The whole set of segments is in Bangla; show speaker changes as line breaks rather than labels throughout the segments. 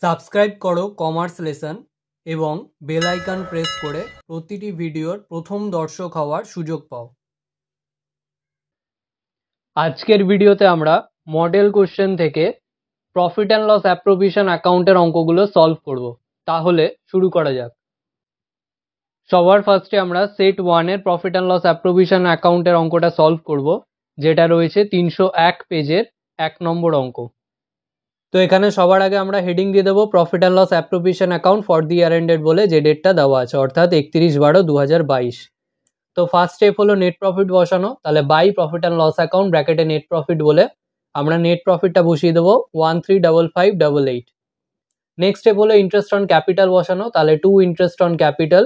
সাবস্ক্রাইব করো কমার্স লেসন এবং বেল আইকন প্রেস করে প্রতিটি ভিডিওর প্রথম দর্শক হওয়ার সুযোগ পাও। আজকের ভিডিওতে আমরা মডেল কোশ্চেন থেকে প্রফিট অ্যান্ড লস অ্যাপ্রোপ্রিয়েশন অ্যাকাউন্টের অঙ্কগুলো সলভ করব। তাহলে শুরু করা যাক। সবার ফার্স্টে আমরা সেট 1 এর প্রফিট অ্যান্ড লস অ্যাপ্রোপ্রিয়েশন অ্যাকাউন্টের অঙ্কটা সলভ করব, যেটা রয়েছে 301 পেজের 1 নম্বর অঙ্ক। তো এখানে সবার আগে আমরা হেডিং দিয়ে দেবো profit and loss appropriation account for the year ended বলে, যে ডেটটা দেওয়া আছে অর্থাৎ 31/12/2022। তো ফার্স্ট স্টেপ হলো নেট প্রফিট বসানো, তাহলে by profit and loss account ব্র্যাকেটে নেট প্রফিট বলে আমরা নেট প্রফিটটা বসিয়ে দেবো 135588। নেক্সট স্টেপ হলো ইন্টারেস্ট অন ক্যাপিটাল বসানো, তাহলে to interest on capital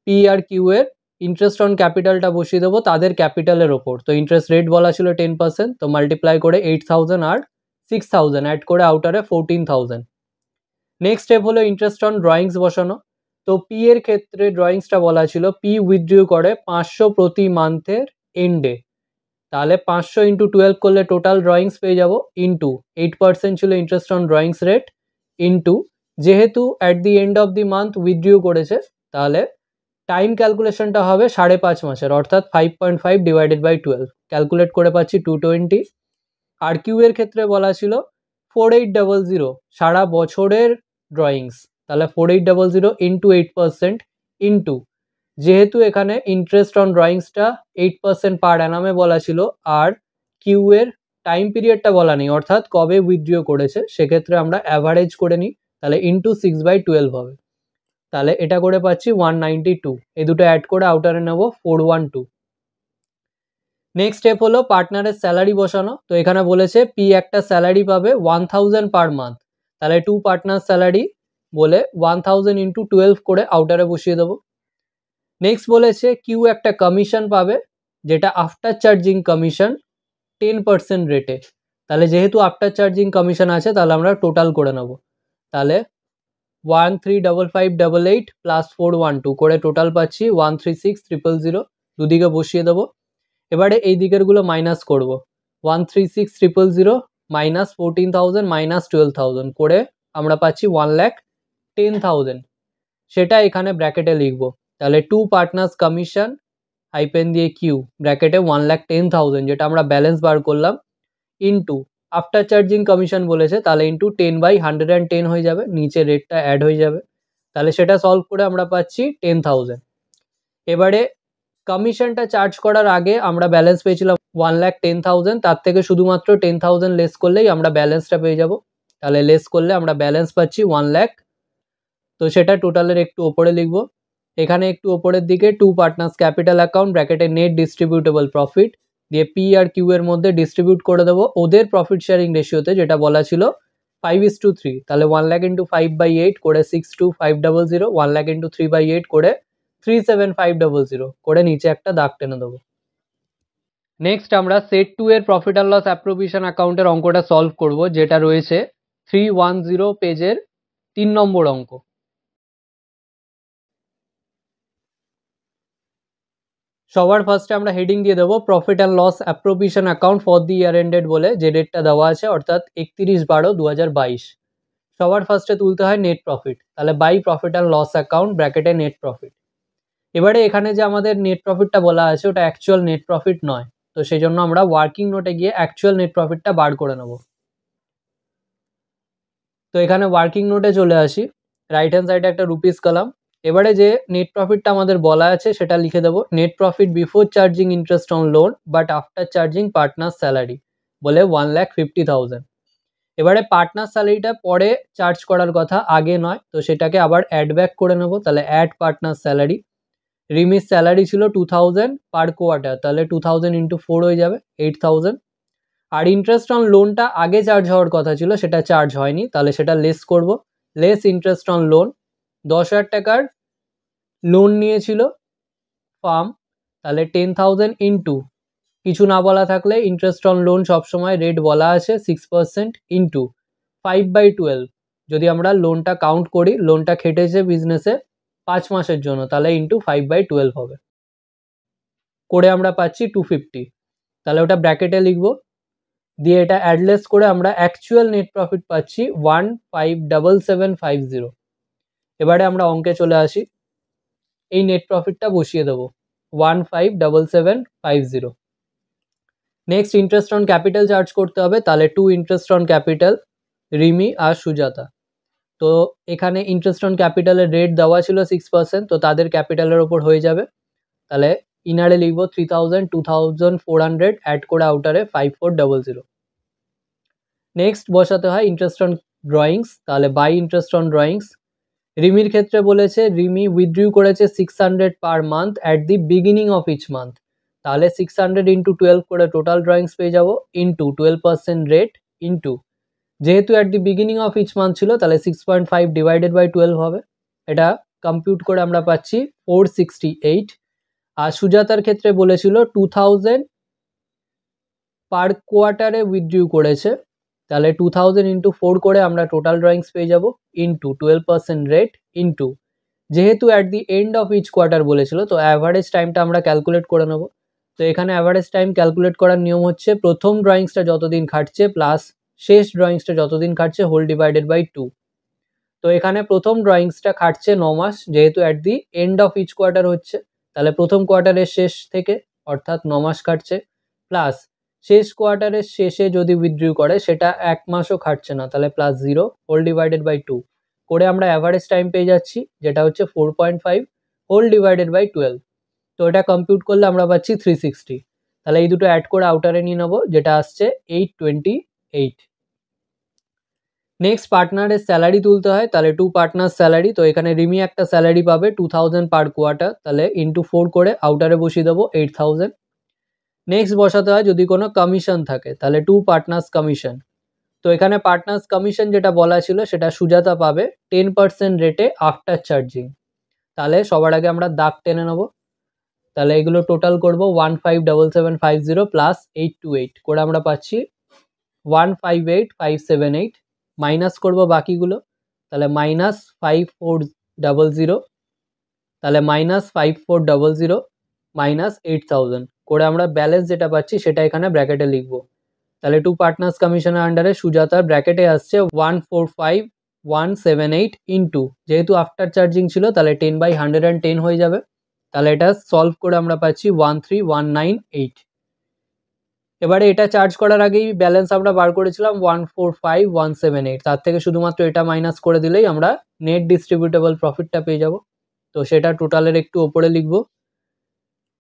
P আর কিউ এর ইন্টারেস্ট অন ক্যাপিটালটা বসিয়ে দেবো তাদের ক্যাপিটালের ওপর। তো ইন্টারেস্ট রেট বলা ছিল 10%, তো মাল্টিপ্লাই করে 8000 আর 6000 অ্যাড করে আউটারে 14000। নেক্সট স্টেপ হলো ইন্টারেস্ট অন ড্রয়িংস বসানো, তো পি এর ক্ষেত্রে ড্রয়িংসটা বলা ছিল পি উইথড্রু করে 500 প্রতি মান্থের এন্ডে, তাহলে 500 ইন্টু 12 করলে টোটাল ড্রয়িংস পেয়ে যাবো, ইন্টু 8% ছিল interest on drawings rate, into যেহেতু at the end of the month withdrew করেছে তাহলে টাইম ক্যালকুলেশনটা হবে 5.5 মাসের, অর্থাৎ 5.5 ডিভাইডেড বাই 12 ক্যালকুলেট করে পাচ্ছি 220। আর কিউ এর ক্ষেত্রে বলা ছিল 4800 সারা বছরের ড্রয়িংস, তাহলে 4800 ইন্টু 8% ইন্টু যেহেতু এখানে ইন্টারেস্ট অন ড্রয়িংসটা 8% পার অ্যানামে বলা ছিল আর কিউ এর টাইম পিরিয়ডটা বলা নেই অর্থাৎ কবে উইথড্র করেছে, সেক্ষেত্রে আমরা অ্যাভারেজ করে নিই, তাহলে ইন্টু 6/12 হবে, তাহলে এটা করে পাচ্ছি 192। এই দুটো অ্যাড করে আউটারে নেব 412। নেক্সট স্টেপ হলো পার্টনারের স্যালারি বসানো, তো এখানে বলেছে পি একটা স্যালারি পাবে 1000 পার মান্থ, তাহলে টু পার্টনার স্যালারি বলে 1000 ইন্টু 12 করে আউটারে বসিয়ে দেবো। নেক্সট বলেছে কিউ একটা কমিশন পাবে, যেটা আফটার চার্জিং কমিশন 10% রেটে, তাহলে যেহেতু আফটার চার্জিং কমিশন আছে তাহলে আমরা টোটাল করে নেব, তাহলে 135588 প্লাস 412 করে টোটাল পাচ্ছি 136000, দুদিকে বসিয়ে দেবো। এবারে এই দিকেরগুলো মাইনাস করব, 136000 মাইনাস 14000 মাইনাস 12000 করে আমরা পাচ্ছি 1,10,000, সেটা এখানে ব্র্যাকেটে লিখবো, তাহলে টু পার্টনার্স কমিশন হাইপেন দিয়ে কিউ ব্র্যাকেটে 1,10,000 যেটা আমরা ব্যালেন্স বার করলাম, ইন্টু আফটার চার্জিং কমিশন বলেছে তাহলে ইন্টু 10/110 হয়ে যাবে, নিচে রেটটা অ্যাড হয়ে যাবে, তাহলে সেটা সলভ করে আমরা পাচ্ছি 10,000। এবারে কমিশনটা চার্জ করার আগে আমরা ব্যালেন্স পেয়েছিলাম 1,10,000, তার থেকে শুধুমাত্র 10,000 লেস করলেই আমরা ব্যালেন্সটা পেয়ে যাব, তাহলে লেস করলে আমরা ব্যালেন্স পাচ্ছি 1,00,000। তো সেটা টোটালের একটু ওপরে লিখব, এখানে একটু ওপরের দিকে টু পার্টনার্স ক্যাপিটাল অ্যাকাউন্ট ব্র্যাকেটে নেট ডিস্ট্রিবিউটেবল প্রফিট দিয়ে পি আর কিউ এর মধ্যে ডিস্ট্রিবিউট করে দেবো ওদের প্রফিট শেয়ারিং রেশিওতে, যেটা বলা ছিল 5:3, তাহলে 1,00,000 ইন্টু 5/8 করে 62500, 1,00,000 ইন্টু 3/8 করে 37500 করে নিচে একটা দাগ টেনে দেবো। নেক্সট আমরা সেট 2 এর প্রফিট অ্যান্ড লস অ্যাপ্রোপ্রিয়েশন অ্যাকাউন্টের অঙ্কটা সলভ করব, যেটা রয়েছে 310 পেজের 3 নম্বর অঙ্ক। সবার ফার্স্টে আমরা হেডিং দিয়ে দেবো profit and loss appropriation account for the year ended বলে, যে ডেটটা দেওয়া আছে অর্থাৎ 31/12/2022। সবার ফার্স্টে তুলতে হয় নেট প্রফিট, তাহলে by profit and loss account ব্র্যাকেটে নেট প্রফিট। এবারে এখানে যে আমাদের নেট প্রফিটটা বলা আছে ওটা অ্যাকচুয়াল নেট প্রফিট নয়, তো সেই জন্য আমরা ওয়ার্কিং নোটে গিয়ে অ্যাকচুয়াল নেট প্রফিটটা বার করে নেব। তো এখানে ওয়ার্কিং নোটে চলে আসি, রাইট হ্যান্ড সাইডে একটা রুপিস কলাম, এবারে যে নেট প্রফিটটা আমাদের বলা আছে সেটা লিখে দেবো, net profit before charging interest on loan but after charging partner salary বলে 1,50,000। এবারে পার্টনার স্যালারিটা পরে চার্জ করার কথা, আগে নয়, তো সেটাকে আবার অ্যাড ব্যাক করে নেবো, তাহলে অ্যাড পার্টনার স্যালারি, রিমিস স্যালারি ছিল 2000 পার কোয়ার্টার, তাহলে 2000 ইন্টু 4 হয়ে যাবে 8000। আর ইন্টারেস্ট অন লোনটা আগে চার্জ হওয়ার কথা ছিল, সেটা চার্জ হয়নি, তাহলে সেটা লেস করব, লেস ইন্টারেস্ট অন লোন, 10,000 টাকার লোন নিয়েছিল ফার্ম, তাহলে 10,000 ইন্টু কিছু না বলা থাকলে ইন্টারেস্ট অন লোন সবসময় রেট বলা আছে 6% ইন্টু 5/12, যদি আমরা লোনটা কাউন্ট করি, লোনটা খেটেছে বিজনেসে 5 মাসের জন্য, তাহলে ইন্টু 5/12 হবে, করে আমরা পাচ্ছি 250, তাহলে ওটা ব্র্যাকেটে লিখব, দিয়ে এটা অ্যাডলেস করে আমরা অ্যাকচুয়াল নেট প্রফিট পাচ্ছি 157750। এবারে আমরা অঙ্কে চলে আসি, এই নেট প্রফিটটা বসিয়ে দেবো 157750। Next interest on capital charge করতে হবে, তাহলে to interest on capital Rimi আর সুজাতা। তো এখানে ইন্টারেস্ট অন ক্যাপিটালের রেট দেওয়া ছিল 6%, তো তাদের ক্যাপিটালের ওপর হয়ে যাবে। তাহলে ইনারে লিখবো 3000 2400 অ্যাড করে আউটারে 5400। নেক্সট বসাতে হয় ইন্টারেস্ট অন ড্রয়িংস, তাহলে বাই ইন্টারেস্ট অন ড্রয়িংস। রিমির ক্ষেত্রে বলেছে রিমি উইথড্রু করেছে 600 per month at the beginning of each month, তাহলে 600 ইন্টু 12 করে টোটাল ড্রয়িংস পেয়ে যাবো, ইন্টু 12% রেট, ইন্টু যেহেতু at the beginning of each month ছিল তাহলে 6.5 ডিভাইডেড বাই 12 হবে। এটা কম্পিউট করে আমরা পাচ্ছি 468। আর সুজাতার ক্ষেত্রে বলেছিল 2000 পার কোয়ার্টারে উইথড্রু করেছে, তাহলে 2000 ইন্টু 4 করে আমরা টোটাল ড্রয়িংস পেয়ে যাব, ইন্টু 12% রেট, ইন্টু যেহেতু at the end of each quarter বলেছিল তো অ্যাভারেজ টাইমটা আমরা ক্যালকুলেট করে নেব। তো এখানে অ্যাভারেজ টাইম ক্যালকুলেট করার নিয়ম হচ্ছে প্রথম ড্রয়িংসটা যতদিন খাটছে প্লাস শেষ ড্রয়িংসটা যতদিন খাটছে হোল ডিভাইডেড বাই 2। তো এখানে প্রথম ড্রয়িংসটা খাটছে 9 মাস, যেহেতু at the end of each quarter হচ্ছে, তাহলে প্রথম কোয়ার্টারের শেষ থেকে অর্থাৎ 9 মাস খাটছে, প্লাস শেষ কোয়ার্টারের শেষে যদি উইথড্রু করে সেটা 1 মাসও খাটছে না, তাহলে প্লাস 0 হোল ডিভাইডেড বাই 2 করে আমরা অ্যাভারেজ টাইম পেয়ে যাচ্ছি, যেটা হচ্ছে 4.5 হোল ডিভাইডেড বাই 12। তো এটা কম্পিউট করলে আমরা পাচ্ছি 360। তাহলে এই দুটো অ্যাড করে আউটারে নিয়ে নেবো, যেটা আসছে 828। নেক্সট পার্টনারের স্যালারি তুলতে হয়, তাহলে টু পার্টনার স্যালারি। তো এখানে রিমি একটা স্যালারি পাবে 2000 পার কোয়ার্টার, তাহলে ইন্টু 4 করে আউটারে বসিয়ে দেবো 8000। নেক্সট বসাতে হয় যদি কোনো কমিশন থাকে, তাহলে টু পার্টনার্স কমিশন। তো এখানে পার্টনার্স কমিশন যেটা বলা ছিল সেটা সুজাতা পাবে 10% রেটে আফটার চার্জিং। তাহলে সবার আগে আমরা দাগ টেনে নেবো, তাহলে এগুলো টোটাল করবো 157750 প্লাস 828 করে আমরা পাচ্ছি 158578, মাইনাস করবো বাকিগুলো, তাহলে মাইনাস 5400, তাহলে মাইনাস 5400 মাইনাস 8000 করে আমরা ব্যালেন্স যেটা পাচ্ছি সেটা এখানে ব্র্যাকেটে লিখবো। তাহলে টু পার্টনার্স কমিশনের আন্ডারে সুজাতার ব্র্যাকেটে আসছে 145178 ইন্টু যেহেতু আফটার চার্জিং ছিল তাহলে 10/110 হয়ে যাবে। তাহলে এটা সলভ করে আমরা পাচ্ছি 13198। এবারে এটা চার্জ করার আগেই ব্যালেন্স আমরা বার করেছিলাম 145178, তার থেকে শুধুমাত্র এটা মাইনাস করে দিলেই আমরা নেট ডিস্ট্রিবিউটেবল প্রফিটটা পেয়ে যাব। তো সেটা টোটালের একটু ওপরে লিখব,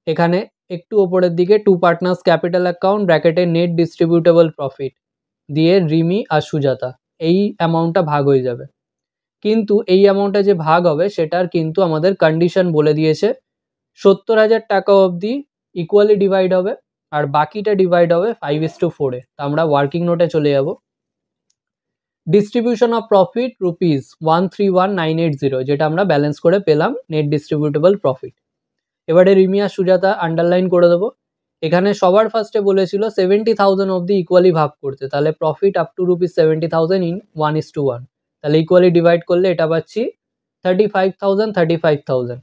এখানে একটু ওপরের দিকে টু পার্টনার্স ক্যাপিটাল অ্যাকাউন্ট ব্র্যাকেটে নেট ডিস্ট্রিবিউটেবল প্রফিট দিয়ে রিমি আর সুজাতা এই অ্যামাউন্টটা ভাগ হয়ে যাবে। কিন্তু এই অ্যামাউন্টটা যে ভাগ হবে সেটার কিন্তু আমাদের কন্ডিশন বলে দিয়েছে 70,000 টাকা অবধি ইকুয়ালি ডিভাইড হবে আর বাকিটা ডিভাইড হবে 5:4-এ। তো আমরা ওয়ার্কিং নোটে চলে যাব। ডিস্ট্রিবিউশন অফ প্রফিট রুপিস 131980, যেটা আমরা ব্যালেন্স করে পেলাম নেট ডিস্ট্রিবিউটেবল প্রফিট। এবারে রিমি আর সুজাতা আন্ডারলাইন করে দেবো। এখানে সবার ফার্স্টে বলেছিল 70,000 অবধি ইকুয়ালি ভাগ করতে, তাহলে profit up to rupees 70,000 in 1:1, তাহলে ইকুয়ালি ডিভাইড করলে এটা পাচ্ছি 35,000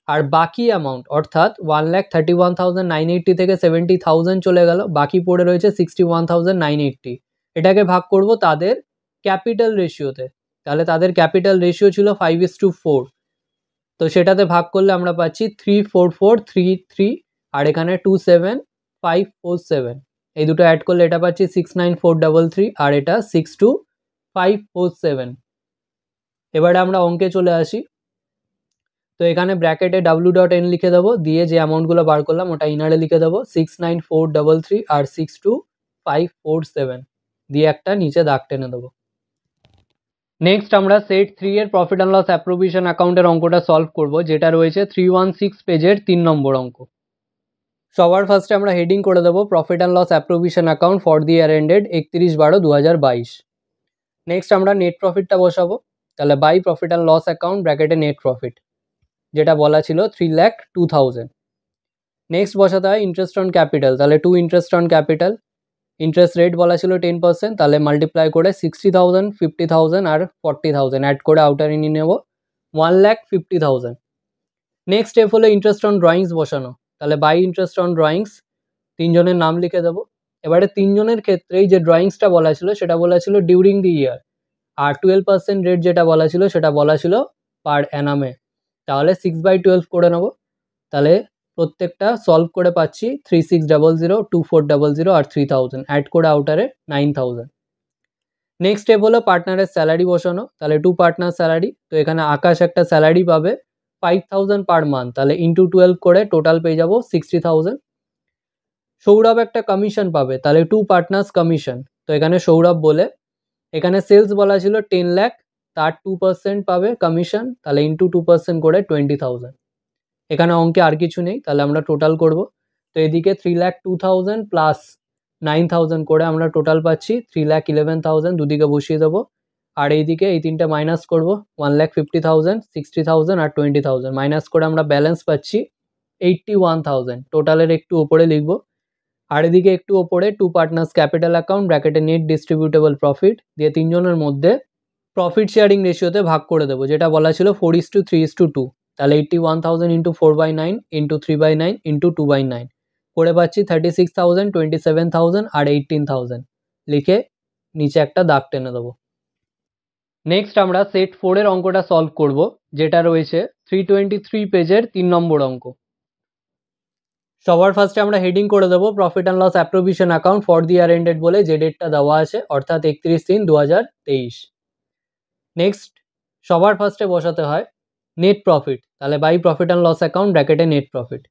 আর বাকি অ্যামাউন্ট অর্থাৎ 1,31,980 থেকে 70,000 চলে গেল, বাকি পড়ে রয়েছে 61,980। এটাকে ভাগ করব তাদের ক্যাপিটাল রেশিওতে, তাহলে তাদের ক্যাপিটাল রেশিও ছিল 5:4, তো সেটাতে ভাগ করলে আমরা পাচ্ছি 34433 আর এখানে 27547, এই দুটো অ্যাড করলে এটা পাচ্ছি 69433 আর এটা 62547। এবারে আমরা অঙ্কে চলে আসি। তো এখানে ব্র্যাকেটে w.n লিখে দেবো, দিয়ে যে অ্যামাউন্টগুলো বার করলাম ওটা ইনারে লিখে দেবো 69433 আর 62547 দিয়ে একটা নিচে দাগ টেনে দেবো। নেক্সট আমরা সেট 3 এর প্রফিট অ্যান্ড লস অ্যাপ্রোভিশন অ্যাকাউন্টের অঙ্কটা সলভ করব, যেটা রয়েছে 316 পেজের 3 নম্বর অঙ্ক। সবার ফার্স্টে আমরা হেডিং করে দেবো profit and loss appropriation account for the year ended 31/12/2022। Next আমরা নেট প্রফিটটা বসাবো, তাহলে by profit and loss account ব্র্যাকেটে নেট প্রফিট যেটা বলা ছিল 3,02,000। নেক্সট বসাতে হয় ইন্টারেস্ট অন ক্যাপিটাল, তাহলে to interest on capital, interest rate বলা ছিল 10%, তাহলে মাল্টিপ্লাই করে 60,000 50,000 আর 40,000 অ্যাড করে আউটারে নিয়ে নেব 1,50,000। নেক্সট স্টেপ হলো ইন্টারেস্ট অন ড্রয়িংস বসানো, তাহলে বাই ইন্টারেস্ট অন ড্রয়িংস তিনজনের নাম লিখে দেবো, এবারে তিনজনের ক্ষেত্রেই যে ড্রয়িংসটা বলা ছিল সেটা বলা ছিল during the year, R 12% rate যেটা বলা ছিল সেটা বলা ছিল পার অ্যানামে। তাহলে 6/12 করে নেব। তাহলে প্রত্যেকটা সলভ করে পাচ্ছি 3600, 2400 আর 3000, অ্যাড করে আউটারে 9000। নেক্সট স্টেপ হলো পার্টনারের স্যালারি বসানো। তাহলে টু পার্টনার স্যালারি, তো এখানে আকাশ একটা স্যালারি পাবে 5000 পার মান্থ, তাহলে ইন্টু 12 করে টোটাল পেয়ে যাবো 60,000। সৌরভ একটা কমিশন পাবে, তাহলে টু পার্টনার্স কমিশন, তো এখানে সৌরভ বলে এখানে সেলস বলা ছিল 10 লাখ, তার 2% পাবে কমিশন, তাহলে ইন্টু 2% করে 20,000। এখানে অঙ্কে আর কিছু নেই, তাহলে আমরা টোটাল করব। তো এদিকে 3,02,000 প্লাস 9,000 করে আমরা টোটাল পাচ্ছি 3,11,000, দুদিকে বসিয়ে দেবো। আর এইদিকে এই তিনটে মাইনাস করবো 1,50,000, 60,000 আর 20,000 মাইনাস করে আমরা ব্যালেন্স পাচ্ছি 81,000। টোটালের একটু ওপরে লিখবো। আর এদিকে একটু ওপরে টু পার্টনার্স ক্যাপিটাল অ্যাকাউন্ট ব্র্যাকেটে নেট ডিস্ট্রিবিউটেবল প্রফিট দিয়ে তিনজনের মধ্যে প্রফিট শেয়ারিং রেশিওতে ভাগ করে দেবো, যেটা বলা ছিল 4:3:2। তাহলে 81,000 ইন্টু 4/9 ইন্টু 3/9 ইন্টু 2/9 করে পাচ্ছি 36,000, 27,000 আর 18,000। লিখে নিচে একটা দাগ টেনে দেবো। নেক্সট আমরা সেট 4 এর অঙ্কটা সলভ করব, যেটা রয়েছে 323 পেজের 3 নম্বর অঙ্ক। সবার ফার্স্টে আমরা হেডিং করে দেবো profit and loss appropriation account for the year ended বলে, যে ডেটটা দেওয়া আছে অর্থাৎ 31/3/2023। নেক্সট সবার ফার্স্টে বসাতে হয় নেট প্রফিট, তাহলে by profit and loss account ব্র্যাকেটে নেট প্রফিট।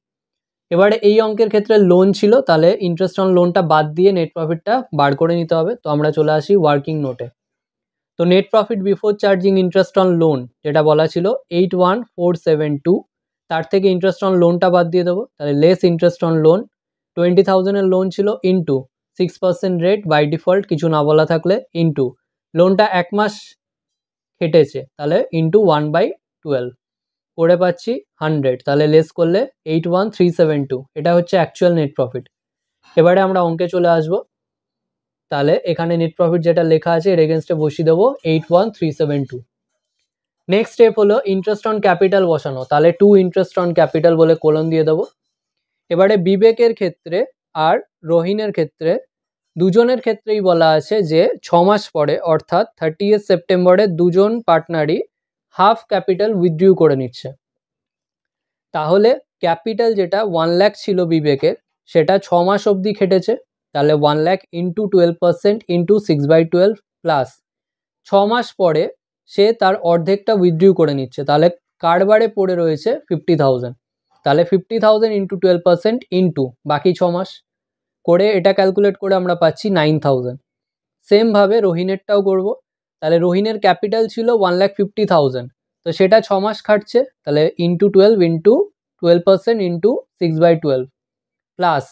এবারে এই অঙ্কের ক্ষেত্রে লোন ছিল, তাহলে ইন্টারেস্ট অন লোনটা বাদ দিয়ে নেট প্রফিটটা বার করে নিতে হবে। তো আমরা চলে আসি ওয়ার্কিং নোটে। তো net profit before charging interest on loan যেটা বলা ছিল 81,472, তার থেকে ইন্টারেস্ট অন লোনটা বাদ দিয়ে দেবো, তাহলে less interest on loan 20,000 loan ছিল ইন্টু 6% রেট বাই ডিফল্ট কিছু না বলা থাকলে ইন্টু লোনটা 1 মাস কেটেছে, তাহলে ইন্টু 1/12 করে পাচ্ছি 100, তাহলে লেস করলে 81,372। এটা হচ্ছে অ্যাকচুয়াল নেট প্রফিট। এবারে আমরা অঙ্কে চলে আসব। তাহলে এখানে নেট প্রফিট যেটা লেখা আছে এর এগেনস্টে বসিয়ে দেবো 81,372। নেক্সট স্টেপ হলো ইন্টারেস্ট অন ক্যাপিটাল বসানো, তাহলে টু ইন্টারেস্ট অন ক্যাপিটাল বলে কোলন দিয়ে দেবো। এবারে বিবেকের ক্ষেত্রে আর রোহিনের ক্ষেত্রে দুজনের ক্ষেত্রেই বলা আছে যে 6 মাস পরে অর্থাৎ 30 সেপ্টেম্বরে দুজন পার্টনারই হাফ ক্যাপিটাল উইথড্রু করে নিচ্ছে। তাহলে ক্যাপিটাল যেটা 1 লাখ ছিল বিবেকের, সেটা 6 মাস অবধি খেটেছে, তাহলে 1 লাখ ইন্টু 12% ইন্টু 6/12 প্লাস 6 মাস পরে সে তার অর্ধেকটা উইথড্রু করে নিচ্ছে, তাহলে কারবারে পড়ে রয়েছে 50,000, তাহলে 50,000 ইন্টু 12% ইন্টু বাকি 6 মাস করে এটা ক্যালকুলেট করে আমরা পাচ্ছি 9,000। সেমভাবে রোহিনেরটাও করব। তাহলে রোহিনের ক্যাপিটাল ছিল 1,50,000, তো সেটা 6 মাস খাটছে, তাহলে ইন্টু 12 ইন্টু 12% ইন্টু 6/12 প্লাস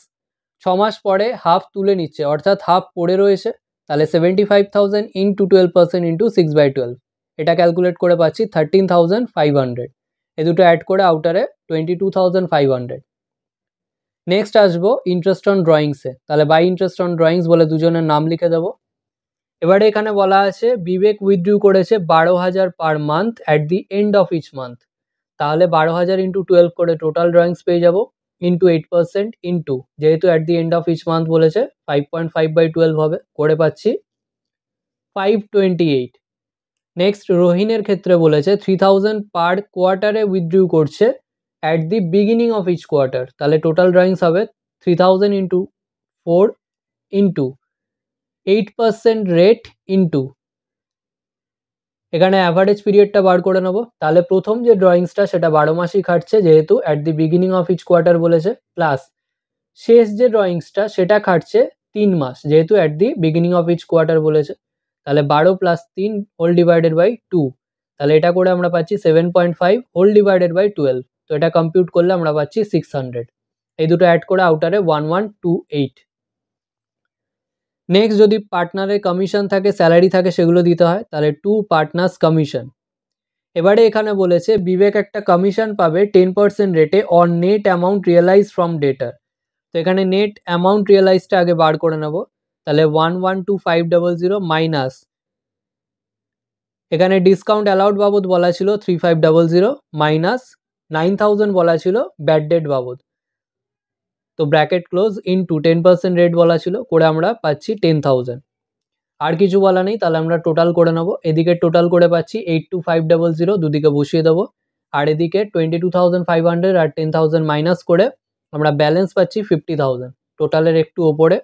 6 মাস পরে হাফ তুলে নিচ্ছে অর্থাৎ হাফ পড়ে রয়েছে, তাহলে 75,000 ইন্টু 12% ইন্টু 6/12 এটা ক্যালকুলেট করে পাচ্ছি 13,500। এ দুটো অ্যাড করে আউটারে 22,500। নেক্সট আসবো ইন্টারেস্ট অন ড্রয়িংসে, তাহলে বাই ইন্টারেস্ট অন ড্রয়িংস বলে দুজনের নাম লিখে দেবো। এবারে এখানে বলা আছে বিবেক উইথড্রু করেছে 12,000 per month at the end of each month, তাহলে 12,000 ইন্টু 12 করে টোটাল ড্রয়িংস পেয়ে যাবো ইন্টু 8% ইন্টু যেহেতু at the end of each month বলেছে 5.5/12 হবে, করে পাচ্ছি 528। নেক্সট রোহিনের ক্ষেত্রে বলেছে 3,000 পার কোয়ার্টারে উইথড্রু করছে at the beginning of each quarter, তাহলে টোটাল ড্রয়িংস হবে 3,000 ইন্টু 4 ইন্টু 8% রেট ইন্টু এখানে অ্যাভারেজ পিরিয়ডটা বার করে নেবো। তাহলে প্রথম যে ড্রয়িংসটা সেটা 12 মাসই খাটছে যেহেতু at the beginning of each quarter বলেছে, প্লাস শেষ যে ড্রয়িংসটা সেটা খাটছে 3 মাস যেহেতু at the beginning of each quarter বলেছে, তাহলে 12 + 3 হোল ডিভাইডেড বাই 2, তাহলে এটা করে আমরা পাচ্ছি 7.5 হোল ডিভাইডেড বাই 12, তো এটা কম্পিউট করলে আমরা পাচ্ছি 600। এই দুটো অ্যাড করে আউটারে 1128। নেক্সট যদি পার্টনারের কমিশন থাকে স্যালারি থাকে সেগুলো দিতে হয়, তাহলে টু পার্টনার্স কমিশন। এবারে এখানে বলেছে বিবেক একটা কমিশন পাবে 10% রেটে on net amount realise from ডেটার, তো এখানে নেট অ্যামাউন্ট রিয়েলাইজটা আগে বার করে নেব। তাহলে 112,500 মাইনাস এখানে ডিসকাউন্ট অ্যালাউড বাবদ বলা ছিল 3,500 মাইনাস 9,000 বলা ছিল ব্যাড ডেট বাবদ, তো ব্র্যাকেট ক্লোজ ইনটু 10% রেট বলা ছিল, করে আমরা পাচ্ছি 10,000। আর কিছু বলা নেই, তাহলে আমরা টোটাল করে নেবো। এদিকে টোটাল করে পাচ্ছি 82500, দুদিকে বসিয়ে দেবো। আর এদিকে 22,500 আর 10,000 মাইনাস করে আমরা ব্যালেন্স পাচ্ছি 50,000, টোটালের একটু ওপরে।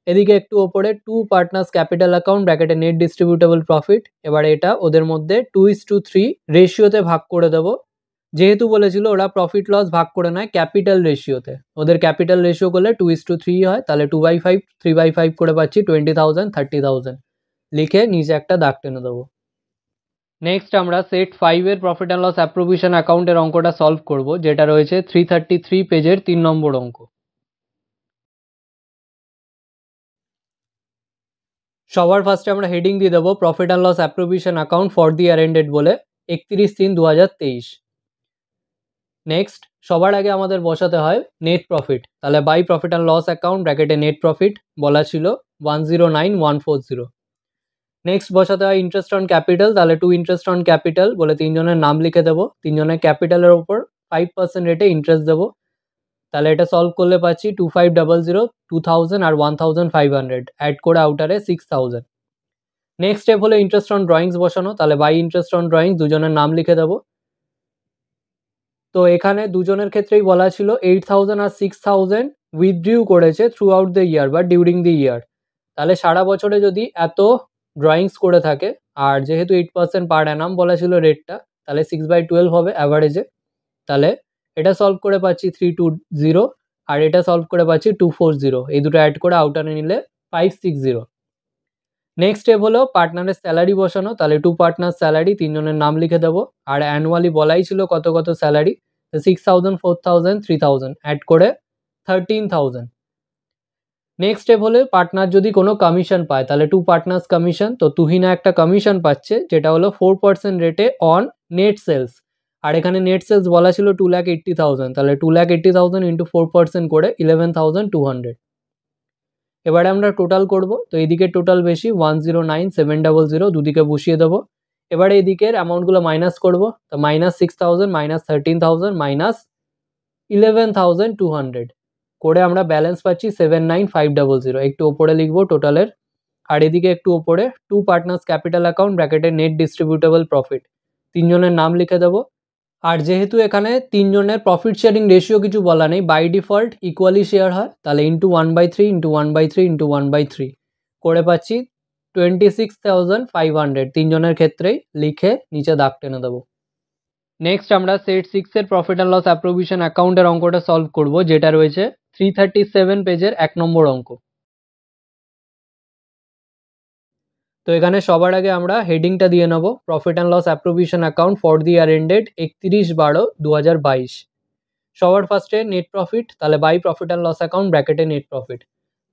এদিকে একটু ওপরে টু পার্টনার্স ক্যাপিটাল অ্যাকাউন্ট ব্র্যাকেটে নেট ডিস্ট্রিবিউটেবল প্রফিট, এবার এটা ওদের মধ্যে 2:3 রেশিওতে ভাগ করে দেবো। যেহেতু বলেছিল ওরা প্রফিট লস ভাগ করে নেয় ক্যাপিটাল রেশিওতে, ওদের ক্যাপিটাল রেশিও করলে 2:3 হয়, তাহলে 2/5 3/5 করে পাচ্ছি 20,000 30,000, লিখে নিচে একটা দাগ টেনে দেবো। নেক্সট আমরা সেট 5 এর প্রফিট অ্যান্ড লস অ্যাপ্রোভিশন অ্যাকাউন্টের অঙ্কটা সলভ করব, যেটা রয়েছে 333 পেজের 3 নম্বর অঙ্ক। সবার ফার্স্টে আমরা হেডিং দিয়ে দেবো profit and loss appropriation account for the year ended বলে 31/3/2023। নেক্সট সবার আগে আমাদের বসাতে হয় নেট প্রফিট, তাহলে by profit and loss account ব্র্যাকেটে নেট প্রফিট বলা ছিল 109,140। নেক্সট বসাতে হয় ইন্টারেস্ট অন ক্যাপিটাল, তাহলে টু ইন্টারেস্ট অন ক্যাপিটাল বলে তিনজনের নাম লিখে দেবো, তিনজনের ক্যাপিটালের ওপর 5% রেটে ইন্টারেস্ট দেবো। তাহলে এটা সলভ করলে পাচ্ছি 2500, 2000 আর 1500, অ্যাড করে আউটারে 6000। নেক্সট স্টেপ হলো ইন্টারেস্ট অন ড্রয়িংস বসানো, তাহলে বাই ইন্টারেস্ট অন ড্রয়িংস দুজনের নাম লিখে দেবো। তো এখানে দুজনের ক্ষেত্রেই বলা ছিল 8,000 আর 6,000 উইথড্রিউ করেছে থ্রু আউট দ্য ইয়ার বা ডিউরিং দ্য ইয়ার, তাহলে সারা বছরে যদি এত ড্রয়িংস করে থাকে, আর যেহেতু 8% পার অ্যানাম বলা ছিল রেটটা, তাহলে 6/12 হবে অ্যাভারেজে। তাহলে এটা সলভ করে পাচ্ছি 320 আর এটা সলভ করে পাচ্ছি 240, এই দুটো অ্যাড করে আউটারে নিলে 560। নেক্সট স্টেপ হলো পার্টনারের স্যালারি বসানো, তাহলে টু পার্টনার স্যালারি তিনজনের নাম লিখে দেবো, আর অ্যানুয়ালি বলাই ছিল কত কত স্যালারি, 6,000 4,000 3,000, অ্যাড করে 13,000। নেক্সট স্টেপ হলে পার্টনার যদি কোনো কমিশন পায়, তাহলে টু পার্টনার্স কমিশন, তো তুহিনা একটা কমিশন পাচ্ছে যেটা হলো 4% রেটে অন নেট সেলস, আর এখানে নেট সেলস বলা ছিল 2,80,000, তাহলে 2,80,000 ইন্টু 4% করে 11,200। এবারে আমরা টোটাল করব, তো এইদিকে টোটাল বেশি 109,700, দুদিকে বসিয়ে দেবো। এবারে এদিকের অ্যামাউন্টগুলো মাইনাস করব, তো -6,000 -13,000 -11,200 করে আমরা ব্যালেন্স পাচ্ছি 79,500, একটু ওপরে লিখবো টোটালের। আর এদিকে একটু ওপরে টু পার্টনার্স ক্যাপিটাল অ্যাকাউন্ট ব্র্যাকেটে নেট ডিস্ট্রিবিউটেবল প্রফিট তিনজনের নাম লিখে দেবো। আর যেহেতু এখানে তিনজনের প্রফিট শেয়ারিং রেশিও কিছু বলা নেই, বাই ডিফল্ট ইকুয়ালি শেয়ার হয়, তাহলে ইন্টু 1/3 ইন্টু 1/3 ইন্টু 1/3 করে পাচ্ছি 26,500 তিনজনের ক্ষেত্রেই, লিখে নিচে দাগ টেনে দেবো। নেক্সট আমরা সেট 6 এর প্রফিট অ্যান্ড লস অ্যাপ্রোভিশন অ্যাকাউন্টের অঙ্কটা সলভ করব, যেটা রয়েছে 337 পেজের 1 নম্বর অঙ্ক। তো এখানে সবার আগে আমরা হেডিংটা দিয়ে নেব profit and loss appropriation account for the year ended 31/12/2022। সবার ফার্স্টে নেট প্রফিট, তাহলে by profit and loss account ব্র্যাকেটে নেট প্রফিট।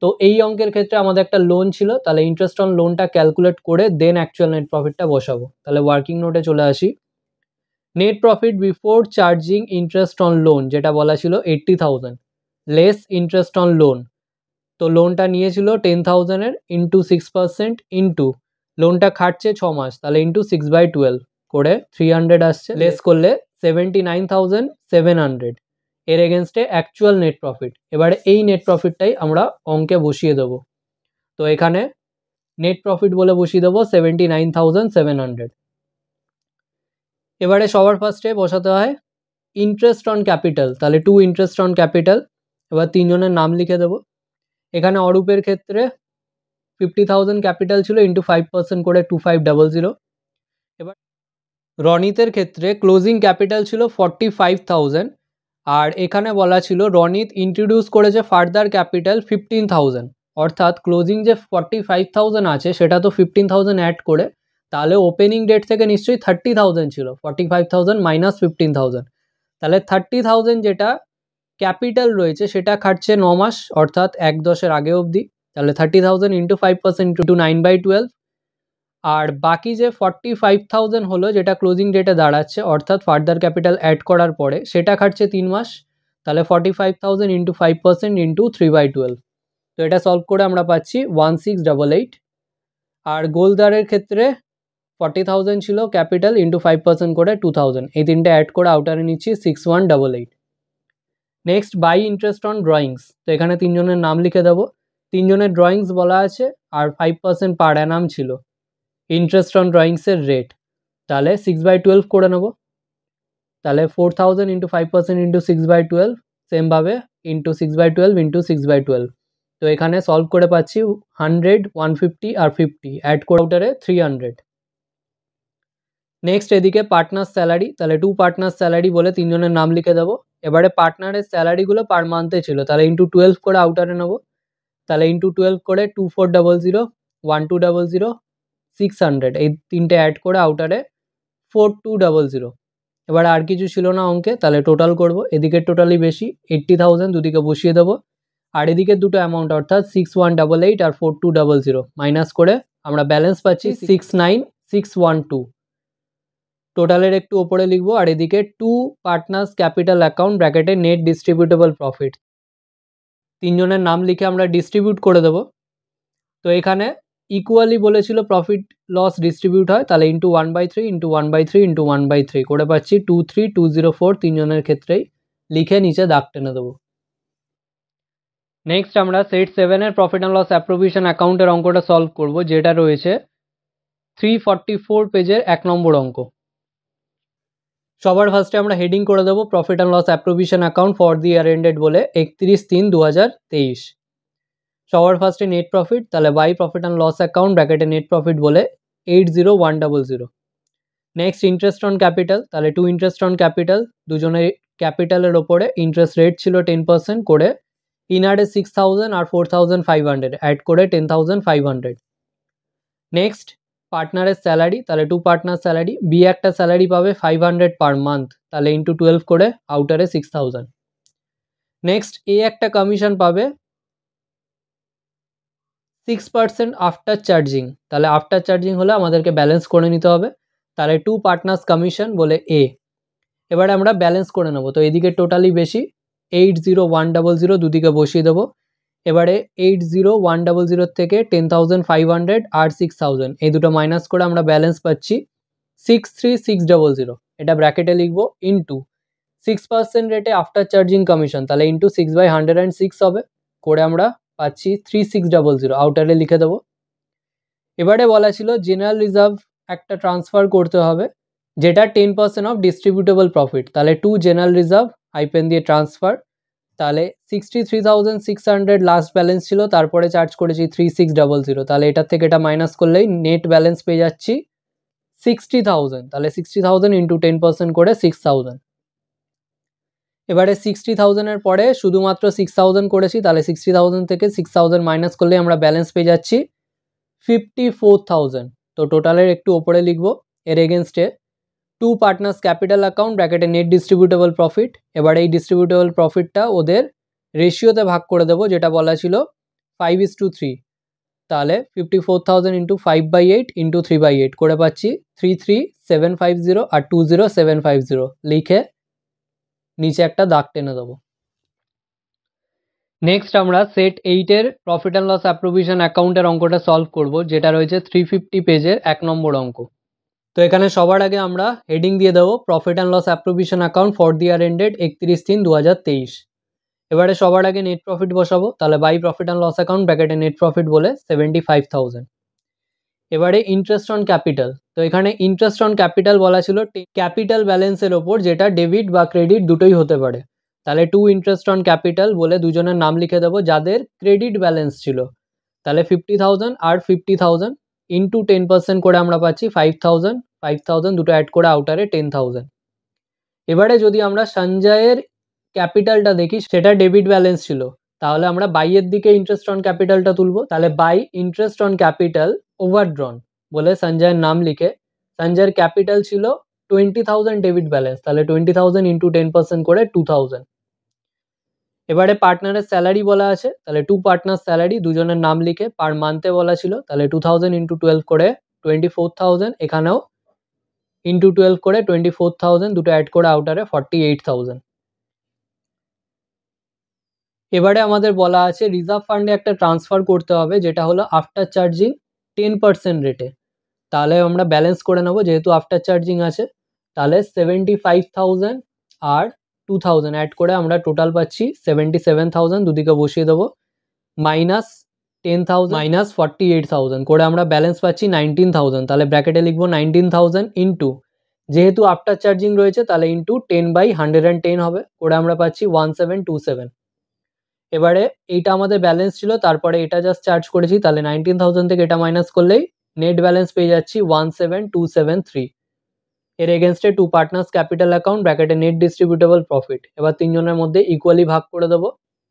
তো এই অঙ্কের ক্ষেত্রে আমাদের একটা লোন ছিল, তাহলে ইন্টারেস্ট অন লোনটা ক্যালকুলেট করে দেন অ্যাকচুয়াল নেট প্রফিটটা বসাবো। তাহলে ওয়ার্কিং নোটে চলে আসি, net profit before charging interest on loan যেটা বলা ছিল 80,000 লেস ইন্টারেস্ট অন লোন, তো লোনটা নিয়েছিল 10,000 এর ইন্টু 6% ইন্টু লোনটা খাটছে 6 মাস, তাহলে ইন্টু 6/12 করে 300 আসছে, লেস করলে 79,700 এর এগেনস্টে অ্যাকচুয়াল নেট প্রফিট। এবারে এই নেট প্রফিটটাই আমরা অঙ্কে বসিয়ে দেবো, তো এখানে নেট প্রফিট বলে বসিয়ে দেবো 79,700। এবারে সবার ফার্স্টে বসাতে হয় ইন্টারেস্ট অন ক্যাপিটাল, তাহলে টু ইন্টারেস্ট অন ক্যাপিটাল, এবার তিনজনের নাম লিখে দেবো। এখানে অরূপের ক্ষেত্রে 50,000 ক্যাপিটাল ছিল ইন্টু 5% করে 2500। এবার রনিতের ক্ষেত্রে ক্লোজিং ক্যাপিটাল ছিল 45,000, আর এখানে বলা ছিল রনিত ইন্ট্রোডিউস করেছে ফার্দার ক্যাপিটাল 15,000, অর্থাৎ ক্লোজিং যে 45,000 আছে সেটা তো 15,000 অ্যাড করে, তাহলে ওপেনিং ডেট থেকে নিশ্চয়ই 30,000 ছিল, 45,000 মাইনাস 15,000, তাহলে 30,000 যেটা ক্যাপিটাল রয়েছে সেটা খাটছে 9 মাস, অর্থাৎ 1/10 আগে অবধি, তাহলে 30,000 ইন্টু 5% ইন্টু 9/12। আর বাকি যে 45,000 হলো যেটা ক্লোজিং ডেটে দাঁড়াচ্ছে, অর্থাৎ ফার্দার ক্যাপিটাল অ্যাড করার পরে সেটা খাটছে 3 মাস, তাহলে 45,000 ইন্টু 5% ইন্টু 3/12। তো এটা সলভ করে আমরা পাচ্ছি 1688। আর গোলদারের ক্ষেত্রে 40,000 ছিল ক্যাপিটাল ইন্টু 5% করে 2,000, এই তিনটে অ্যাড করে আউটারে নিচ্ছি 6188। Next by interest on drawings, তো এখানে তিনজনের নাম লিখে দেবো, তিনজনের ড্রয়িংস বলা আছে আর 5% পার অ্যানাম ছিল ইন্টারেস্ট অন ড্রয়িংসের রেট, তাহলে 6/12 করে নেবো, তাহলে 4000 ইন্টু 5% ইন্টু 6/12 সেমভাবে ইন্টু 6/12 ইন্টু 6/12, তো এখানে সলভ করে পাচ্ছি 100, 150 আর 50 অ্যাড করে আউটারে 300। নেক্সট এদিকে পার্টনার স্যালারি, তাহলে 2 পার্টনার স্যালারি বলে তিনজনের নাম লিখে দেবো, এবারে পার্টনারের স্যালারিগুলো পার মান্থে ছিল, তাহলে ইন্টু 12 করে আউটারে নেবো, তাহলে ইন্টু 12 করে 2400, 1200, 600 এই তিনটে অ্যাড করে আউটারে 4200। এবার আর কিছু ছিল না অঙ্কে, তাহলে টোটাল করব, এদিকে টোটালি বেশি 80,000 দুদিকে বসিয়ে দেবো, আর এদিকে দুটো অ্যামাউন্ট অর্থাৎ 6188 আর 4200 মাইনাস করে আমরা ব্যালেন্স পাচ্ছি 69612। টোটালের একটু ওপরে লিখবো, আর এদিকে 2 পার্টনার্স ক্যাপিটাল অ্যাকাউন্ট ব্র্যাকেটে নেট ডিস্ট্রিবিউটেবল প্রফিট, তিনজনের নাম লিখে আমরা ডিস্ট্রিবিউট করে দেবো। তো এখানে ইকুয়ালি বলেছিল প্রফিট লস ডিস্ট্রিবিউট হয়, তাহলে ইন্টু 1/3 ইন্টু 1/3 ইন্টু 1/3 করে পাচ্ছি 23204, তিনজনের ক্ষেত্রেই লিখে নিচে দাগ টেনে দেবো। নেক্সট আমরা সেট 7-এর প্রফিট অ্যান্ড লস অ্যাপ্রোভিশন অ্যাকাউন্টের অঙ্কটা সলভ করব, যেটা রয়েছে 344 পেজের 1 নম্বর অঙ্ক। সবার ফার্স্টে আমরা হেডিং করে দেবো profit and loss appropriation account for the year ended বলে 31/3/2023। সবার ফার্স্টে নেট প্রফিট, তাহলে by profit and loss account ব্র্যাকেটে নেট প্রফিট বলে 80100। নেক্সট ইন্টারেস্ট অন ক্যাপিটাল, তাহলে 2 ইন্টারেস্ট অন ক্যাপিটাল, দুজনের ক্যাপিটালের ওপরে ইন্টারেস্ট রেট ছিল 10% করে, ইনারে 6000 আর 4500 অ্যাড করে 10500। নেক্সট পার্টনারের স্যালারি, তাহলে 2 পার্টনার স্যালারি, বি একটা স্যালারি পাবে 500 পার মান্থ, তাহলে ইন্টু 12 করে আউটারে 6000। নেক্সট এ একটা কমিশন পাবে 6% আফটার চার্জিং, তাহলে আফটার চার্জিং হলে আমাদেরকে ব্যালেন্স করে নিতে হবে, তাহলে 2 পার্টনার্স কমিশন বলে এ। এবারে আমরা ব্যালেন্স করে নেব, তো এদিকে টোটালি বেশি 80100 দুদিকে বসিয়ে দেবো, এবারে 80100 থেকে 10500 আর 6000 এই দুটো মাইনাস করে আমরা ব্যালেন্স পাচ্ছি 63600, এটা ব্র্যাকেটে লিখবো ইন্টু 6% রেটে আফটার চার্জিং কমিশন, তাহলে ইন্টু 6/106 হবে, করে আমরা পাচ্ছি 3600 আউটারে লিখে দেবো। এবারে বলা ছিল জেনারেল রিজার্ভ একটা ট্রান্সফার করতে হবে, যেটা 10% অফ ডিস্ট্রিবিউটেবল প্রফিট, তাহলে টু জেনারেল রিজার্ভ আইপেন দিয়ে ট্রান্সফার, তাহলে 63,600 লাস্ট ব্যালেন্স ছিল, তারপরে চার্জ করেছি 3600, তাহলে এটার থেকে এটা মাইনাস করলেই নেট ব্যালেন্স পেয়ে যাচ্ছি 60,000, তাহলে 60,000 ইন্টু 10% করে 6000। এবারে 60,000 এর পরে শুধুমাত্র 6000 করেছি, তাহলে 60,000 থেকে 6000 মাইনাস করলে আমরা ব্যালেন্স পেয়ে যাচ্ছি 54,000। তো টোটালের একটু ওপরে লিখবো, এর এগেনস্টে 2 পার্টনার্স ক্যাপিটাল অ্যাকাউন্ট ব্র্যাকেটে নেট ডিস্ট্রিবিউটেবল প্রফিট, এবার এই ডিস্ট্রিবিউটেবল প্রফিটটা ওদের রেশিওতে ভাগ করে দেবো, যেটা বলা ছিল 5:3, তাহলে 54,000 ইন্টু 5/8 ইন্টু 3/8 করে পাচ্ছি 33750 আর 20750, লিখে নিচে একটা দাগ টেনে দেবো। নেক্সট আমরা সেট 8-এর প্রফিট অ্যান্ড লস অ্যাপ্রোভিশন অ্যাকাউন্টের অঙ্কটা সলভ করব, যেটা রয়েছে 350 পেজের 1 নম্বর অঙ্ক। তো এখানে সবার আগে আমরা হেডিং দিয়ে দেবো profit and loss appropriation account for the year ended 31/3/2023। এবারে সবার আগে নেট প্রফিট বসাবো, তাহলে by profit and loss account ব্র্যাকেটে নেট প্রফিট বলে 75,000। এবারে ইন্টারেস্ট অন ক্যাপিটাল, তো এখানে ইন্টারেস্ট অন ক্যাপিটাল বলা ছিল ক্যাপিটাল ব্যালেন্সের ওপর, যেটা ডেবিট বা ক্রেডিট দুটোই হতে পারে, তাহলে 2 ইন্টারেস্ট অন ক্যাপিটাল বলে দুজনের নাম লিখে দেবো যাদের ক্রেডিট ব্যালেন্স ছিল, তাহলে 50,000 আর 50,000 ইন্টু 10% করে আমরা পাচ্ছি 5,000 দুটো অ্যাড করে আউটারে 10,000। এবারে যদি আমরা সঞ্জয়ের ক্যাপিটালটা দেখি, সেটা ডেবিট ব্যালেন্স ছিল, তাহলে আমরা বাইয়ের দিকে ইন্টারেস্ট অন ক্যাপিটালটা তুলবো, তাহলে বাই ইন্টারেস্ট অন ক্যাপিটাল ওভারড্রন বলে সঞ্জয়ের নাম লিখে, সঞ্জয়ের ক্যাপিটাল ছিল 20,000 ডেবিট ব্যালেন্স, তাহলে 20,000 ইন্টু 10% করে 2,000। এবারে পার্টনারের স্যালারি বলা আছে, তাহলে 2 পার্টনার স্যালারি দুজনের নাম লিখে পার মান্থে বলা ছিল, তাহলে 2000 ইন্টু 12 করে 24,000, এখানেও ইন্টু 12 করে 24,000 দুটো অ্যাড করে আউটারে 48,000। এবারে আমাদের বলা আছে রিজার্ভ ফান্ডে একটা ট্রান্সফার করতে হবে, যেটা হলো আফটার চার্জিং 10% রেটে, তাহলে আমরা ব্যালেন্স করে নেবো, যেহেতু আফটার চার্জিং আছে, তাহলে 75,000 আর 2000 অ্যাড করে আমরা টোটাল পাচ্ছি 77,000, দুদিকে বসিয়ে দেবো, মাইনাস 10,000 মাইনাস 48,000 করে আমরা ব্যালেন্স পাচ্ছি 19,000। তাহলে ব্র্যাকেটে লিখবো 19,000 ইন্টু, যেহেতু আফটার চার্জিং রয়েছে তাহলে ইন্টু 10/110 হবে, করে আমরা পাচ্ছি 1727। এবারে এইটা আমাদের ব্যালেন্স ছিল, তারপরে এটা জাস্ট চার্জ করেছি, তাহলে 19,000 থেকে এটা মাইনাস করলেই নেট ব্যালেন্স পেয়ে যাচ্ছি 17,273। এর এগেনস্টে টু পার্টনার্স ক্যাপিটাল অ্যাকাউন্ট ব্র্যাকেটে নেট ডিস্ট্রিবিউটেবল প্রফিট, এবার তিনজনের মধ্যে ইকুয়ালি ভাগ করে দেবো,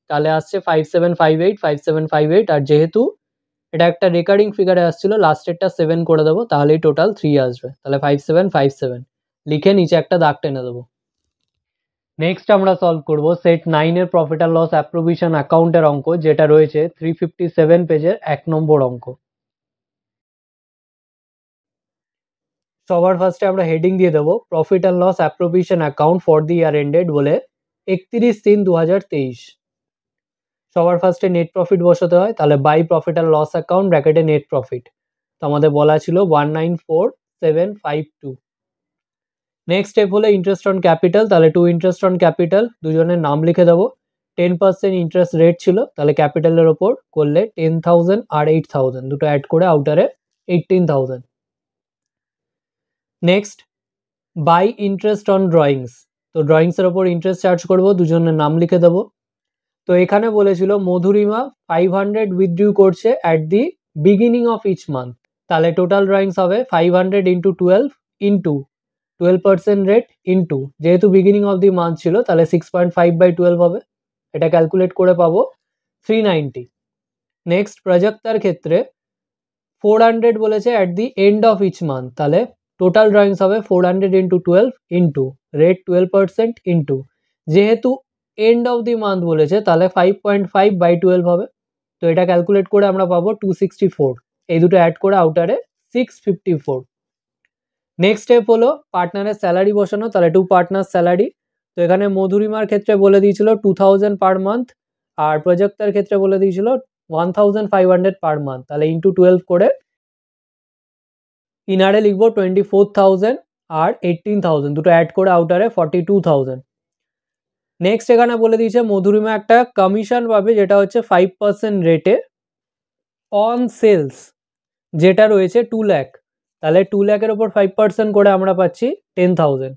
তাহলে আসছে 5758, আর যেহেতু এটা একটা রেকারিং ফিগারে আসছিল লাস্টেরটা 7 করে দেবো, তাহলেই টোটাল 3 আসবে, তাহলে 5757 লিখে নিচে একটা দাগ টেনে দেবো। নেক্সট আমরা সলভ করব সেট 9 এর প্রফিট অ্যান্ড লস অ্যাপ্রোভিশন অ্যাকাউন্টের অঙ্ক, যেটা রয়েছে 357 পেজের 1 নম্বর অঙ্ক। সবার ফার্স্টে আমরা হেডিং দিয়ে দেবো profit and loss appropriation account for the year ended বলে 31/3/2023। সবার ফার্স্টে নেট প্রফিট বসাতে হয়, তাহলে by profit and loss account ব্র্যাকেটে নেট প্রফিট, তো আমাদের বলা ছিল 194,752। নেক্সট স্টেপ হলো ইন্টারেস্ট অন ক্যাপিটাল, তাহলে টু ইন্টারেস্ট অন ক্যাপিটাল, দুজনের নাম লিখে দেবো। 10% ইন্টারেস্ট রেট ছিল, তাহলে ক্যাপিটালের ওপর করলে 10,000 আর 8,000 দুটো অ্যাড করে আউটারে 18,000। Next by interest on drawings, তো ড্রয়িংসের ওপর ইন্টারেস্ট চার্জ করব, দুজনের নাম লিখে দেবো। তো এখানে বলেছিল মধুরিমা 500 উইথড্রু করছে at the beginning of each month, তাহলে টোটাল ড্রয়িংস হবে 500 ইন্টু 12 ইন্টু 12% রেট ইন্টু, যেহেতু বিগিনিং অফ দি মান্থ ছিল তাহলে 6.5/12 হবে, এটা ক্যালকুলেট করে পাবো 390। নেক্সট প্রাজক্তার ক্ষেত্রে 400 বলেছে at the end of each month, তাহলে টোটাল ড্রয়িংস হবে 400 ইন্টু 12 ইন্টু রেট 12% ইন্টু, যেহেতু এন্ড অফ দি মান্থ বলেছে তাহলে 5.5/12 হবে, তো এটা ক্যালকুলেট করে আমরা পাবো 264, এই দুটো অ্যাড করে আউটারে 654। নেক্সট স্টেপ হলো পার্টনারের স্যালারি বসানো, তাহলে টু পার্টনার স্যালারি, তো এখানে মধুরিমার ক্ষেত্রে বলে দিয়েছিল 2000 পার মান্থ, আর প্রজক্তার ক্ষেত্রে বলে দিয়েছিল 1500 পার মান্থ, তাহলে ইন্টু 12 করে ইনারে লিখবো 24,000 আর 18,000 দুটো অ্যাড করে আউটারে 42,000। নেক্সট এখানে বলে দিয়েছে মধুরিমা একটা কমিশন পাবে, যেটা হচ্ছে 5% রেটে অন সেলস, যেটা রয়েছে 2 লাখ, তাহলে 2 লাখের ওপর 5% করে আমরা পাচ্ছি 10,000।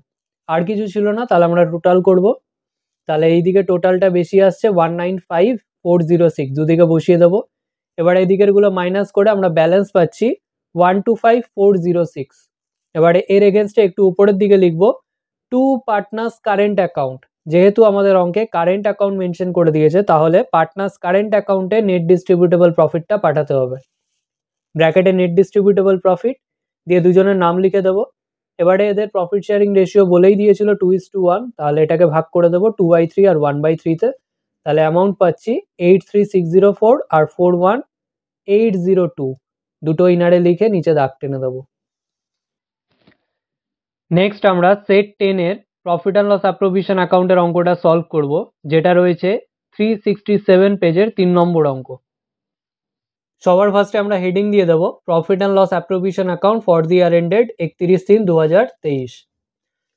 আর কিছু ছিল না, তাহলে আমরা টোটাল করব, তাহলে এইদিকে টোটালটা বেশি আসছে 195,406, দুদিকে বসিয়ে দেবো। এবার এই দিকেরগুলো মাইনাস করে আমরা ব্যালেন্স পাচ্ছি 125,406। এবারে এর এগেনস্টে একটু উপরের দিকে লিখবো টু পার্টনার্স কারেন্ট অ্যাকাউন্ট, যেহেতু আমাদের অঙ্কে কারেন্ট অ্যাকাউন্ট মেনশন করে দিয়েছে তাহলে পার্টনার্স কারেন্ট অ্যাকাউন্টে নেট ডিস্ট্রিবিউটেবল প্রফিটটা পাঠাতে হবে, ব্র্যাকেটে নেট ডিস্ট্রিবিউটেবল প্রফিট দিয়ে দুজনের নাম লিখে দেবো। এবারে এদের প্রফিট শেয়ারিং রেশিও বলেই দিয়েছিল 2:1, তাহলে এটাকে ভাগ করে দেবো 2/3 আর 1/3-তে, তাহলে অ্যামাউন্ট পাচ্ছি 83,604 আর 41,802, দুটো ইনারে লিখে নিচে দাগ টেনে দেবো। নেক্সট আমরা সেট 10 এর প্রফিট অ্যান্ড লস অ্যাপ্রোভিশন অ্যাকাউন্টের অঙ্কটা সলভ করব, যেটা রয়েছে 367 পেজের 3 নম্বর অঙ্ক। সবার ফার্স্টে আমরা হেডিং দিয়ে দেবো profit and loss appropriation account for the year ended 31/3/2023।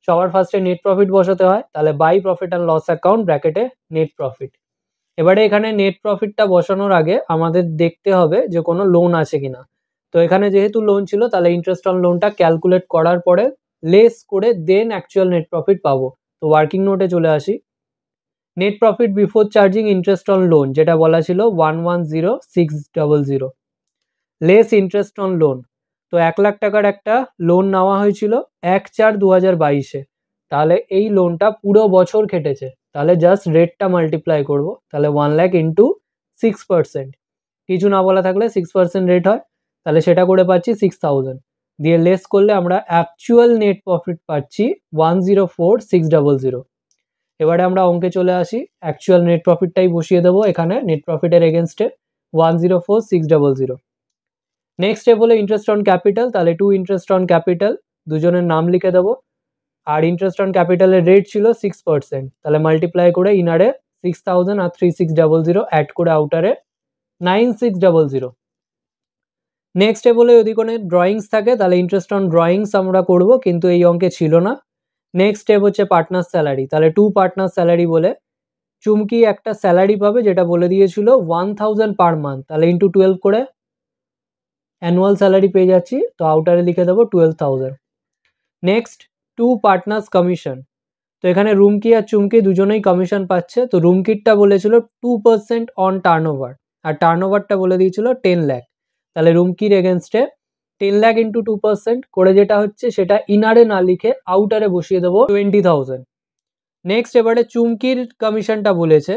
সবার ফার্স্টে নেট প্রফিট বসাতে হয়, তাহলে by profit and loss account ব্র্যাকেটে নেট প্রফিট। এবারে এখানে নেট প্রফিটটা বসানোর আগে আমাদের দেখতে হবে যে কোনো লোন আছে কিনা, তো এখানে যেহেতু লোন ছিল তাহলে ইন্টারেস্ট অন লোনটা ক্যালকুলেট করার পরে লেস করে দেন অ্যাকচুয়াল নেট প্রফিট পাবো। তো ওয়ার্কিং নোটে চলে আসি, net profit before charging interest on loan যেটা বলা ছিল 110,600 লেস ইন্টারেস্ট অন লোন, তো 1 লাখ টাকার একটা লোন নেওয়া হয়েছিল 1/4/2022-এ, তাহলে এই লোনটা পুরো বছর কেটেছে, তাহলে জাস্ট রেটটা মাল্টিপ্লাই করব, তাহলে 1 লাখ ইন্টু 6%, কিছু না বলা থাকলে 6% রেট হয়, তাহলে সেটা করে পাচ্ছি 6,000 দিয়ে লেস করলে আমরা অ্যাকচুয়াল নেট প্রফিট পাচ্ছি 104,600। এবারে আমরা অঙ্কে চলে আসি, অ্যাকচুয়াল নেট প্রফিটটাই বসিয়ে দেবো এখানে নেট প্রফিটের এগেনস্টে 104,600। নেক্সট স্টেপ হলো ইন্টারেস্ট অন ক্যাপিটাল, তাহলে টু ইন্টারেস্ট অন ক্যাপিটাল, দুজনের নাম লিখে দেবো, আর ইন্টারেস্ট অন ক্যাপিটালের রেট ছিল 6%, তাহলে মাল্টিপ্লাই করে ইনারে 6,000 আর 3,600 অ্যাড করে আউটারে 9,600। নেক্সট স্টেপ হলো যদি কোনো ড্রয়িংস থাকে তাহলে ইন্টারেস্ট অন ড্রয়িংস আমরা করব, কিন্তু এই অঙ্কে ছিল না। নেক্সট স্টেপ হচ্ছে পার্টনার স্যালারি, তাহলে 2 পার্টনার স্যালারি বলে চুমকি একটা স্যালারি পাবে যেটা বলে দিয়েছিল 1000 পার মান্থ, তাহলে ইন্টু 12 করে অ্যানুয়াল স্যালারি পেয়ে যাচ্ছি, তো আউটারে লিখে দেবো 12,000। নেক্সট 2 পার্টনার্স কমিশন, তো এখানে রুমকি আর চুমকি দুজনেই কমিশন পাচ্ছে, তো রুমকিরটা বলেছিল 2% অন টার্নওভার আর টার্নওভারটা বলে দিয়েছিল 10 লাখ, তাহলে রুমকির এগেনস্টে 10 লাখ ইন্টু 2% করে যেটা হচ্ছে সেটা ইনারে না লিখে আউটারে বসিয়ে দেবো 20,000। নেক্সট এবারে চুমকির কমিশনটা বলেছে,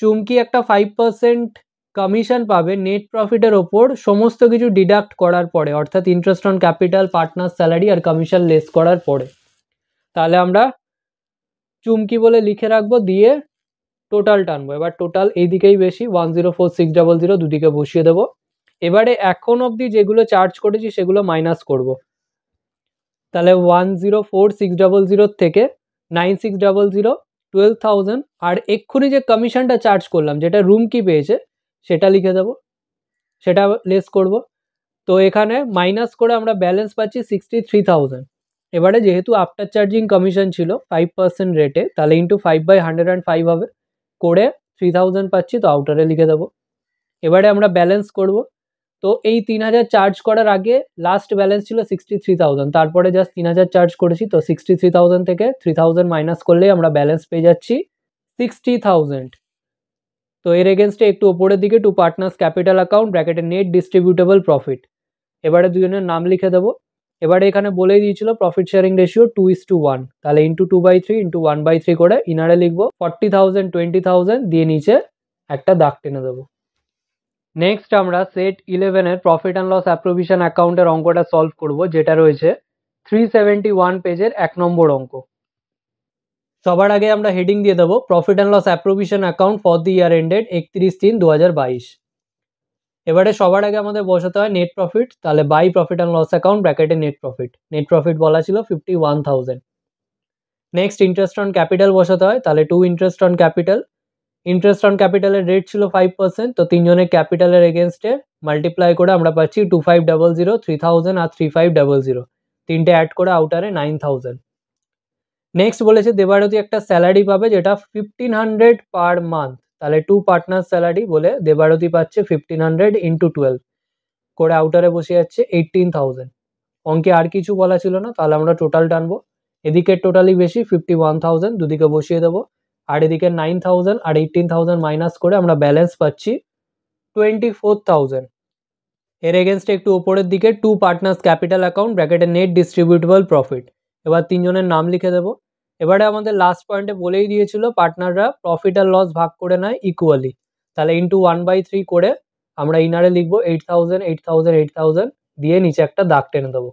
চুমকি একটা 5% কমিশন পাবে নেট প্রফিটের ওপর সমস্ত কিছু ডিডাক্ট করার পরে, অর্থাৎ interest on capital, partner salary আর কমিশন লেস করার পরে। তাহলে আমরা চুমকি বলে লিখে রাখবো, দিয়ে টোটাল টানবো। এবার টোটাল এই দিকেই বেশি 104,600 দুদিকে বসিয়ে দেবো। এবারে এখন অবধি যেগুলো চার্জ করেছি সেগুলো মাইনাস করব, তাহলে 104,600 থেকে 9600 12,000 আর এক্ষুনি যে কমিশনটা চার্জ করলাম যেটা রুম কি পেয়েছে সেটা লিখে দেবো, সেটা লেস করব। তো এখানে মাইনাস করে আমরা ব্যালেন্স পাচ্ছি 63,000। এবারে যেহেতু আফটার চার্জিং কমিশন ছিল 5% রেটে, তাহলে ইন্টু 5/105 হবে, করে 3000 পাচ্ছি, তো আউটারে লিখে দেবো। এবারে আমরা ব্যালেন্স করব, তো এই 3000 চার্জ করার আগে লাস্ট ব্যালেন্স ছিল 63,000, তারপরে জাস্ট 3000 চার্জ করেছি, তো 63,000 থেকে 3000 মাইনাস করলেই আমরা ব্যালেন্স পেয়ে যাচ্ছি 60,000। তো এর এগেনস্টে একটু ওপরের দিকে 2 পার্টনার্স ক্যাপিটাল অ্যাকাউন্ট ব্র্যাকেটে নেট ডিস্ট্রিবিউটেবল প্রফিট, এবারে দুজনের নাম লিখে দেবো। এবারে এখানে বলেই দিয়েছিল প্রফিট শেয়ারিং রেশিও 2:1, তাহলে ইন্টু 2/3 ইন্টু 1/3 করে ইনারে লিখবো 40,000 20,000 দিয়ে নিচে একটা দাগ টেনে দেবো। নেক্সট আমরা সেট 11 এর প্রফিট অ্যান্ড লস অ্যাপ্রোভিশন অ্যাকাউন্টের অঙ্কটা সলভ করব, যেটা রয়েছে 371 পেজের 1 নম্বর অঙ্ক। সবার আগে আমরা হেডিং দিয়ে দেবো profit and loss appropriation account for the year ended 31/3/2022। এবারে সবার আগে আমাদের বসাতে হয় নেট প্রফিট, তাহলে by profit and loss account ব্র্যাকেটে নেট প্রফিট বলা ছিল 51,000। নেক্সট ইন্টারেস্ট অন ক্যাপিটাল বসাতে হয়, তাহলে 2 interest on capital, interest on ক্যাপিটালের রেট ছিল 5%, তো তিনজনের ক্যাপিটালের এগেনস্টে মাল্টিপ্লাই করে আমরা পাচ্ছি 2500 3000 আর 3500, তিনটে অ্যাড করে আউটারে 9000। নেক্সট বলেছে দেবারতী একটা স্যালারি পাবে যেটা 1500 পার মান্থ, তাহলে 2 পার্টনার স্যালারি বলে দেবারতী পাচ্ছে 1500 ইন্টু 12 করে আউটারে বসে যাচ্ছে 18,000। অঙ্কে আর কিছু বলা ছিল না, তাহলে আমরা টোটাল টানবো, এদিকে টোটালি বেশি 51,000 দুদিকে বসিয়ে দেবো, আর এদিকে 9,000 আর 18,000 মাইনাস করে আমরা ব্যালেন্স পাচ্ছি 24,000। এর এগেনস্টে একটু উপরের দিকে 2 পার্টনার্স ক্যাপিটাল অ্যাকাউন্ট ব্র্যাকেটে নেট ডিস্ট্রিবিউটেবল প্রফিট, এবার তিনজনের নাম লিখে দেবো। এবারে আমাদের লাস্ট পয়েন্টে বলেই দিয়েছিল পার্টনাররা প্রফিট আর লস ভাগ করে নেয় ইকুয়ালি, তাহলে ইন্টু 1/3 করে আমরা ইনারে লিখবো 8,000 8,000 8,000 দিয়ে নিচে একটা দাগ টেনে দেবো।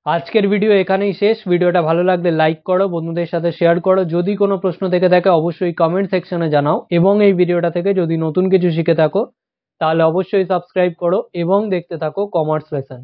আজকের ভিডিও এখানেই শেষ। ভিডিওটা ভালো লাগলে লাইক করো, বন্ধুদের সাথে শেয়ার করো, যদি কোনো প্রশ্ন থেকে থাকে অবশ্যই কমেন্ট সেকশনে জানাও, এবং এই ভিডিওটা থেকে যদি নতুন কিছু শিখে থাকো তাহলে অবশ্যই সাবস্ক্রাইব করো এবং দেখতে থাকো কমার্স লেসন।